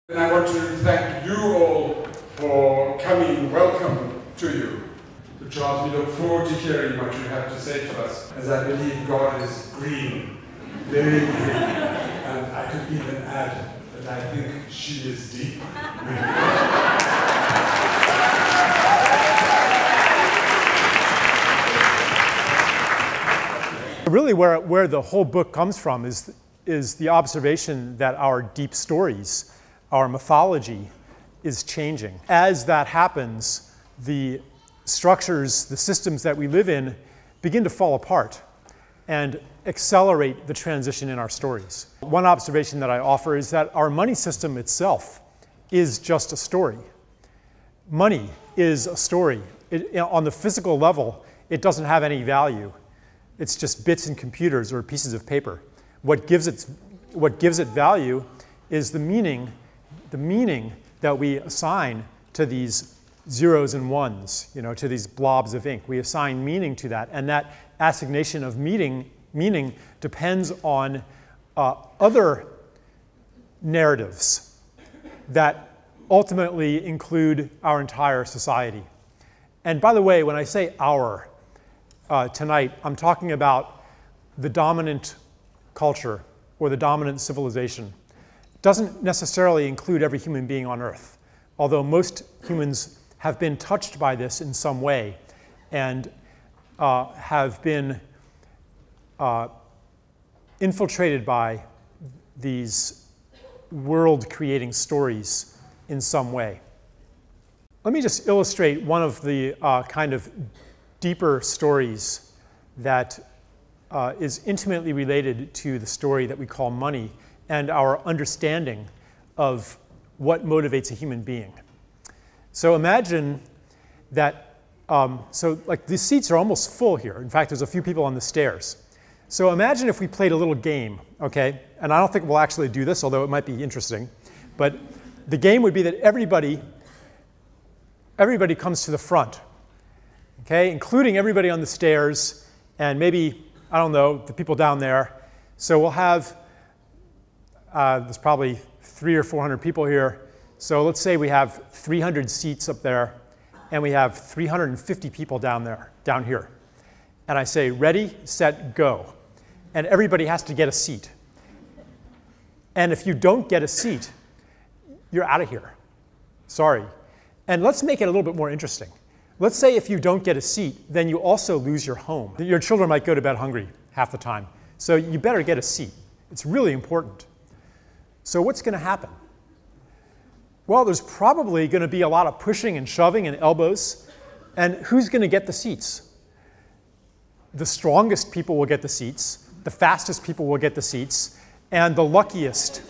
And I want to thank you all for coming. Welcome to you. To Charles, we look forward to hearing what you have to say to us, as I believe God is green, very green. And I could even add that I think she is deep. Really where the whole book comes from is the observation that our deep stories, our mythology, is changing. As that happens, the structures, the systems that we live in begin to fall apart and accelerate the transition in our stories. One observation that I offer is that our money system itself is just a story. Money is a story. On the physical level, it doesn't have any value. It's just bits and computers or pieces of paper. What gives it value is the meaning that we assign to these zeros and ones, to these blobs of ink. We assign meaning to that, and that assignation of meaning depends on other narratives that ultimately include our entire society. And by the way, when I say our tonight, I'm talking about the dominant culture or the dominant civilization. It doesn't necessarily include every human being on Earth, although most humans have been touched by this in some way and have been infiltrated by these world-creating stories in some way. Let me just illustrate one of the kind of deeper stories that is intimately related to the story that we call money and our understanding of what motivates a human being. So imagine that, like these seats are almost full here. In fact, there's a few people on the stairs. So imagine if we played a little game, okay? And I don't think we'll actually do this, although it might be interesting. But the game would be that everybody comes to the front, okay? Including everybody on the stairs and maybe, I don't know, the people down there. So we'll have, there's probably 300 or 400 people here. So let's say we have 300 seats up there and we have 350 people down here. And I say, ready, set, go. And everybody has to get a seat. And if you don't get a seat, you're out of here. Sorry. And let's make it a little bit more interesting. Let's say if you don't get a seat, then you also lose your home. Your children might go to bed hungry half the time. So you better get a seat. It's really important. So what's going to happen? Well, there's probably going to be a lot of pushing and shoving and elbows. And who's going to get the seats? The strongest people will get the seats. The fastest people will get the seats. And the luckiest.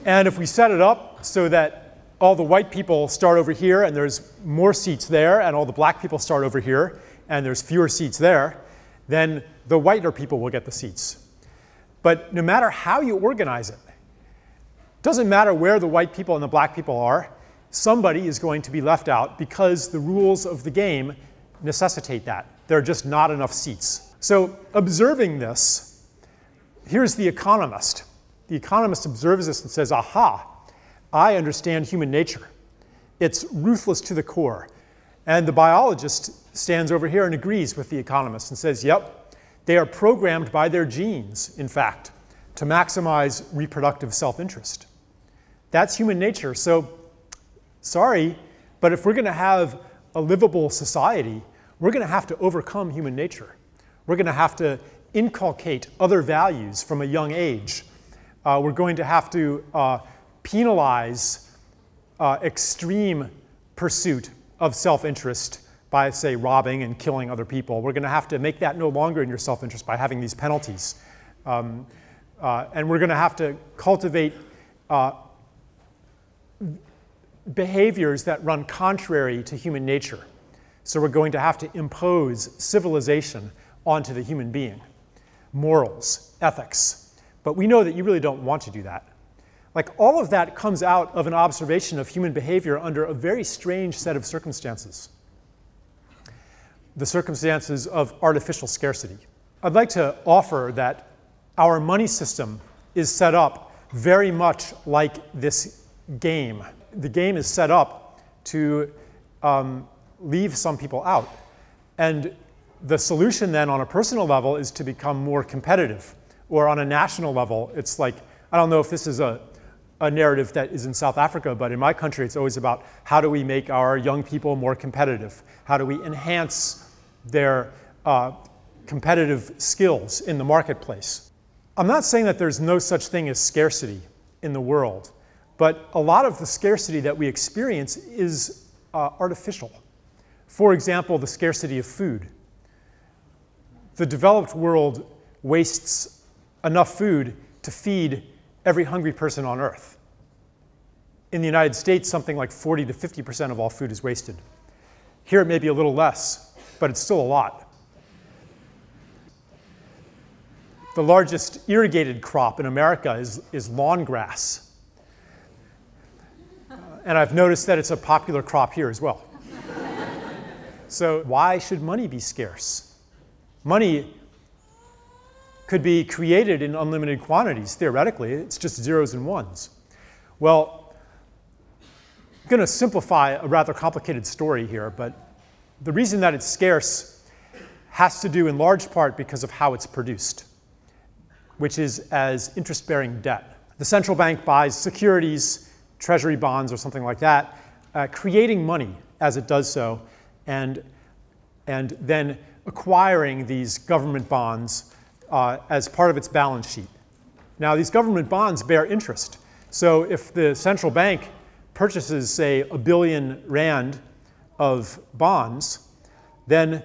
And if we set it up so that all the white people start over here and there's more seats there, and all the black people start over here and there's fewer seats there, then the whiter people will get the seats. But no matter how you organize it, doesn't matter where the white people and the black people are, somebody is going to be left out because the rules of the game necessitate that. There are just not enough seats. So observing this, here's the economist. The economist observes this and says, aha, I understand human nature. It's ruthless to the core. And the biologist stands over here and agrees with the economist and says, yep, they are programmed by their genes, in fact, to maximize reproductive self-interest. That's human nature. So, sorry, but if we're going to have a livable society, we're going to have to overcome human nature. We're going to have to inculcate other values from a young age. We're going to have to penalize extreme pursuit of self-interest by, say, robbing and killing other people. We're going to have to make that no longer in your self-interest by having these penalties. And we're going to have to cultivate behaviors that run contrary to human nature. So we're going to have to impose civilization onto the human being, morals, ethics. But we know that you really don't want to do that. Like, all of that comes out of an observation of human behavior under a very strange set of circumstances. The circumstances of artificial scarcity. I'd like to offer that our money system is set up very much like this game. The game is set up to leave some people out. And the solution then on a personal level is to become more competitive. Or on a national level, it's like, I don't know if this is a narrative that is in South Africa, but in my country it's always about how do we make our young people more competitive? How do we enhance their competitive skills in the marketplace? I'm not saying that there's no such thing as scarcity in the world, but a lot of the scarcity that we experience is artificial. For example, the scarcity of food. The developed world wastes enough food to feed every hungry person on Earth. In the United States, something like 40 to 50% of all food is wasted. Here it may be a little less, but it's still a lot. The largest irrigated crop in America is lawn grass. And I've noticed that it's a popular crop here as well. So why should money be scarce? Money could be created in unlimited quantities, theoretically. It's just zeros and ones. Well, I'm going to simplify a rather complicated story here, but the reason that it's scarce has to do in large part because of how it's produced, which is as interest-bearing debt. The central bank buys securities, treasury bonds, or something like that, creating money as it does so, and then acquiring these government bonds as part of its balance sheet. Now, these government bonds bear interest. So if the central bank purchases, say, 1 billion rand of bonds, then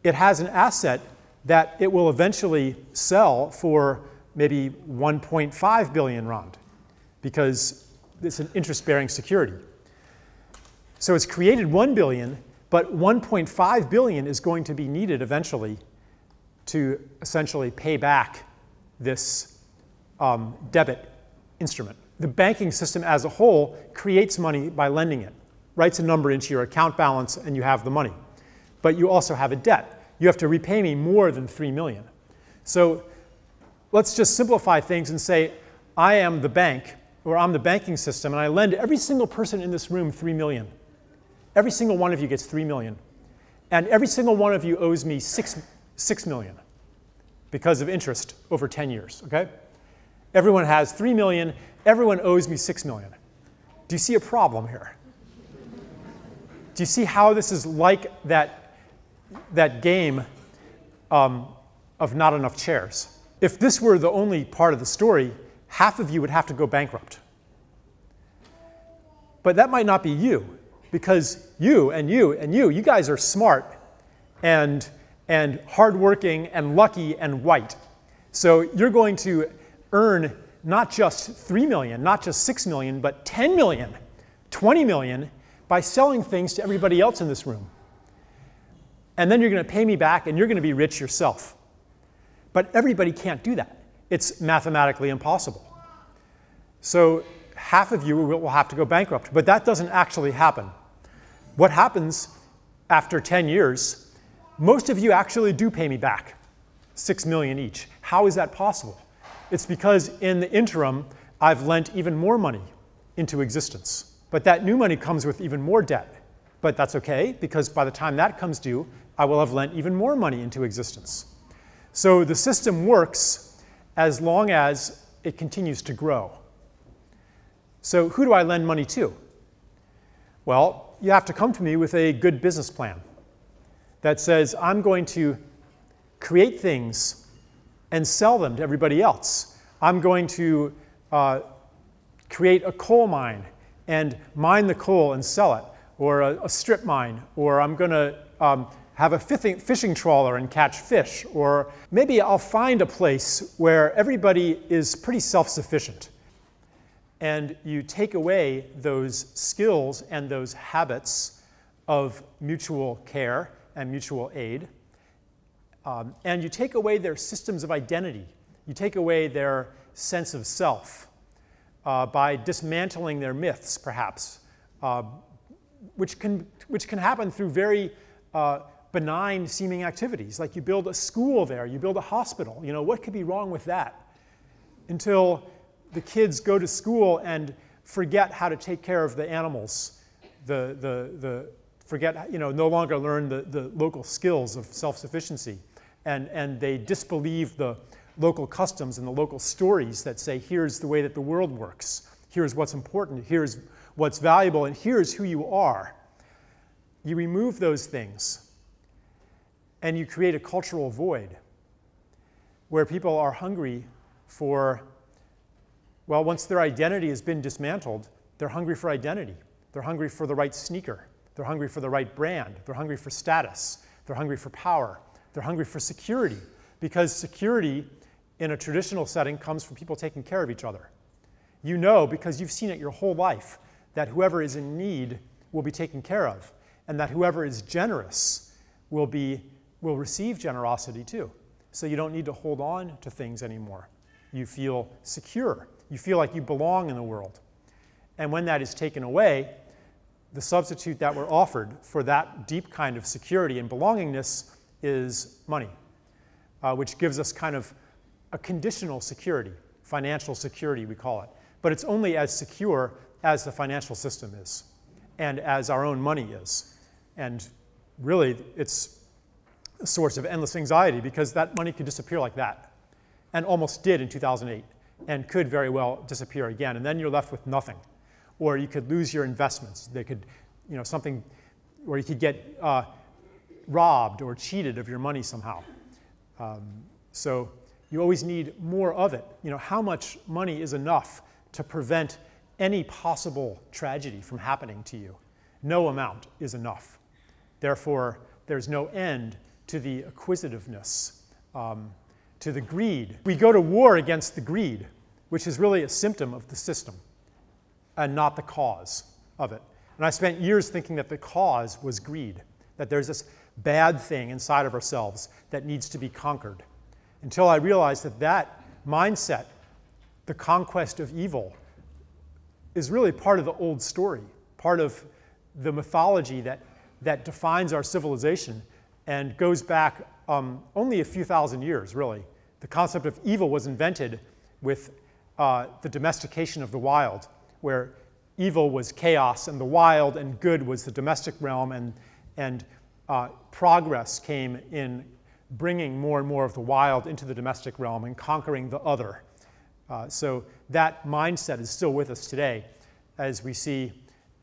it has an asset that it will eventually sell for maybe 1.5 billion rand, because it's an interest-bearing security. So it's created 1 billion, but 1.5 billion is going to be needed eventually to essentially pay back this debit instrument. The banking system as a whole creates money by lending it, writes a number into your account balance, and you have the money. But you also have a debt. You have to repay me more than 3 million. So let's just simplify things and say, I am the bank, or I'm the banking system, and I lend every single person in this room 3 million. Every single one of you gets 3 million. And every single one of you owes me 6 million because of interest over 10 years, okay? Everyone has 3 million, everyone owes me 6 million. Do you see a problem here? Do you see how this is like that game of not enough chairs? If this were the only part of the story, half of you would have to go bankrupt. But that might not be you, because you guys are smart and hardworking and lucky and white. So you're going to earn not just 3 million, not just 6 million, but 10 million, 20 million by selling things to everybody else in this room. And then you're going to pay me back, and you're going to be rich yourself. But everybody can't do that. It's mathematically impossible. So half of you will have to go bankrupt. But that doesn't actually happen. What happens after 10 years, most of you actually do pay me back 6 million each. How is that possible? It's because in the interim, I've lent even more money into existence. But that new money comes with even more debt. But that's okay, because by the time that comes due, I will have lent even more money into existence. So the system works as long as it continues to grow. So who do I lend money to? Well, you have to come to me with a good business plan that says, I'm going to create things and sell them to everybody else. I'm going to create a coal mine and mine the coal and sell it, or a strip mine, or I'm going to have a fishing trawler and catch fish, or maybe I'll find a place where everybody is pretty self-sufficient. And you take away those skills and those habits of mutual care and mutual aid, and you take away their systems of identity. You take away their sense of self by dismantling their myths, perhaps, which can happen through very benign seeming activities, like you build a school there, you build a hospital. You know, what could be wrong with that? Until the kids go to school and forget how to take care of the animals, forget, you know, no longer learn the local skills of self-sufficiency, and they disbelieve the local customs and the local stories that say, here's the way that the world works, here's what's important, here's what's valuable, and here's who you are. You remove those things, and you create a cultural void where people are hungry for, well, once their identity has been dismantled, they're hungry for identity. They're hungry for the right sneaker. They're hungry for the right brand. They're hungry for status. They're hungry for power. They're hungry for security, because security in a traditional setting comes from people taking care of each other. You know, because you've seen it your whole life, that whoever is in need will be taken care of, and that whoever is generous will receive generosity too. So you don't need to hold on to things anymore. You feel secure. You feel like you belong in the world. And when that is taken away, the substitute that we're offered for that deep kind of security and belongingness is money, which gives us kind of a conditional security, financial security we call it. But it's only as secure as the financial system is, and as our own money is. And really, it's a source of endless anxiety, because that money could disappear like that, and almost did in 2008, and could very well disappear again. And then you're left with nothing. Or you could lose your investments. They could, you know, something, or you could get robbed or cheated of your money somehow. So you always need more of it. You know, how much money is enough to prevent any possible tragedy from happening to you? No amount is enough. Therefore, there's no end to the acquisitiveness, to the greed. We go to war against the greed, which is really a symptom of the system and not the cause of it. And I spent years thinking that the cause was greed, that there's this bad thing inside of ourselves that needs to be conquered, until I realized that that mindset, the conquest of evil, is really part of the old story, part of the mythology that defines our civilization and goes back only a few thousand years, really. The concept of evil was invented with the domestication of the wild, where evil was chaos and the wild, and good was the domestic realm, and progress came in bringing more and more of the wild into the domestic realm and conquering the other. So that mindset is still with us today, as we see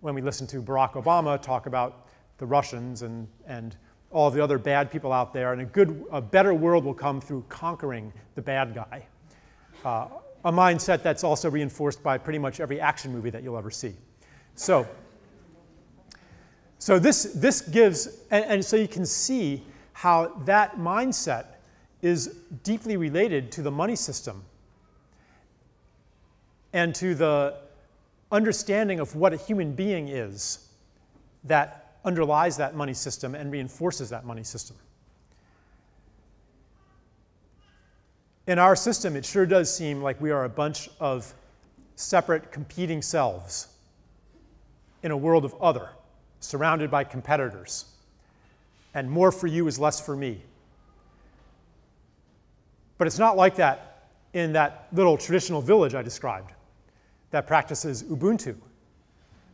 when we listen to Barack Obama talk about the Russians and all the other bad people out there, and a better world will come through conquering the bad guy. A mindset that's also reinforced by pretty much every action movie that you'll ever see. So this gives, and so you can see how that mindset is deeply related to the money system and to the understanding of what a human being is that underlies that money system and reinforces that money system. In our system, it sure does seem like we are a bunch of separate, competing selves in a world of other, surrounded by competitors. And more for you is less for me. But it's not like that in that little traditional village I described that practices Ubuntu,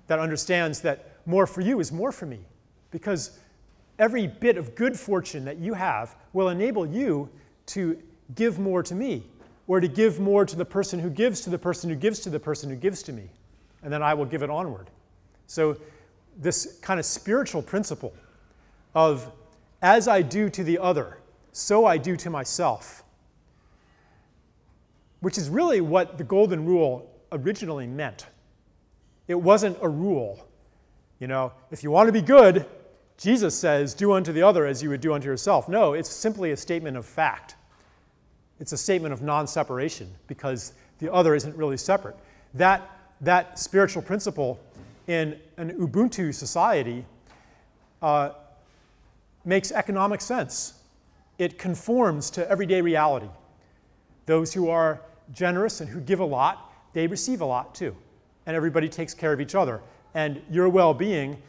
that understands that more for you is more for me, because every bit of good fortune that you have will enable you to give more to me, or to give more to the person who gives to the person who gives to the person who gives to me, and then I will give it onward. So this kind of spiritual principle of as I do to the other, so I do to myself, which is really what the Golden Rule originally meant. It wasn't a rule. You know, if you want to be good, Jesus says, do unto the other as you would do unto yourself. No, it's simply a statement of fact. It's a statement of non-separation, because the other isn't really separate. That spiritual principle in an Ubuntu society makes economic sense. It conforms to everyday reality. Those who are generous and who give a lot, they receive a lot too. And everybody takes care of each other. And your well-being,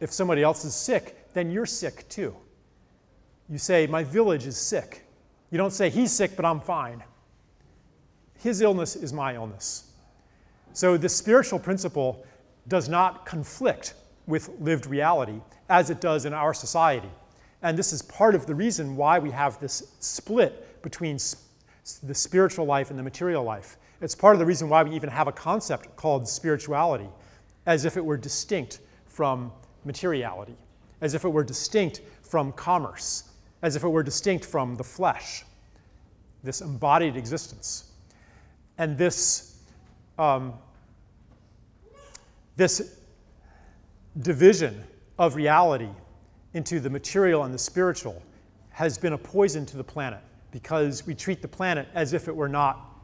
if somebody else is sick, then you're sick too. You say, my village is sick. You don't say, he's sick, but I'm fine. His illness is my illness. So the spiritual principle does not conflict with lived reality as it does in our society. And this is part of the reason why we have this split between the spiritual life and the material life. It's part of the reason why we even have a concept called spirituality, as if it were distinct from materiality, as if it were distinct from commerce, as if it were distinct from the flesh, this embodied existence. And this division of reality into the material and the spiritual has been a poison to the planet, because we treat the planet as if it were not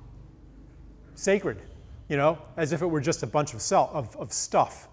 sacred, as if it were just a bunch of stuff.